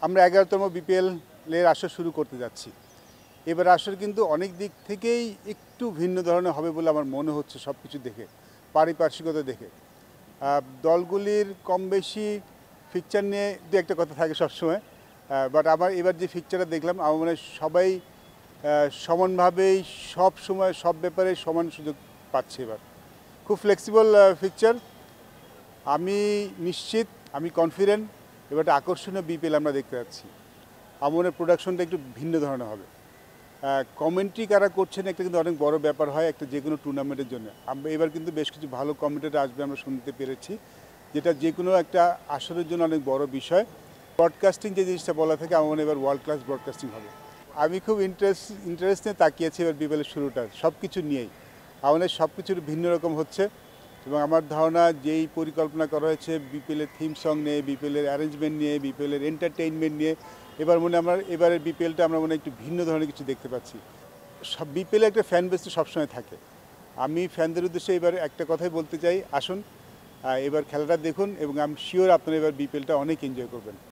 আমরা 11তম বিপিএলের আসর শুরু করতে যাচ্ছি। এবার আসর কিন্তু অনেক দিক থেকেই একটু ভিন্ন ধরনের হবে বলে আমার মনে হচ্ছে সব কিছু দেখে, পারিপার্শ্বিকতা দেখে। দলগুলির কম বেশি ফিকচার নিয়ে দু একটা কথা থাকে সবসময়, বাট আমার এবার যে ফিকচারটা দেখলাম আমার মনে হয় সবাই সমানভাবেই সব সময় সব ব্যাপারে সমান সুযোগ পাচ্ছে। এবার খুব ফ্লেক্সিবল ফিকচার। আমি নিশ্চিত, আমি কনফিডেন্ট এবার একটা আকর্ষণীয় বিপিএল আমরা দেখতে পাচ্ছি। আমার প্রোডাকশনটা একটু ভিন্ন ধরনের হবে। কমেন্ট্রি কারা করছেন একটা কিন্তু অনেক বড় ব্যাপার হয় একটা যে কোনো টুর্নামেন্টের জন্য। আমরা এবার কিন্তু বেশ কিছু ভালো কমেন্টেটর আসবে আমরা শুনতে পেরেছি, যেটা যে কোনো একটা আসরের জন্য অনেক বড় বিষয়। ব্রডকাস্টিং যে জিনিসটা বলা থাকে আমার মনে এবার ওয়ার্ল্ড ক্লাস ব্রডকাস্টিং হবে। আমি খুব ইন্টারেস্ট নিয়ে তাকিয়েছি এবার বিপিএলের শুরুটা সব কিছু নিয়েই। আমাদের সব কিছুর ভিন্ন রকম হচ্ছে এবং আমার ধারণা যেই পরিকল্পনা করা হয়েছে বিপিএলের থিম সং নিয়ে, বিপিএলের অ্যারেঞ্জমেন্ট নিয়ে, বিপিএলের এন্টারটেইনমেন্ট নিয়ে, এবার মনে আমরা এবারের বিপিএলটা আমরা মনে একটু ভিন্ন ধরনের কিছু দেখতে পাচ্ছি। সব বিপিএলে একটা ফ্যান বেস তো সবসময় থাকে। আমি ফ্যানদের উদ্দেশ্যে এবার একটা কথাই বলতে চাই, আসুন এবার খেলাটা দেখুন এবং আমি শিওর আপনারা এবার বিপিএলটা অনেক এনজয় করবেন।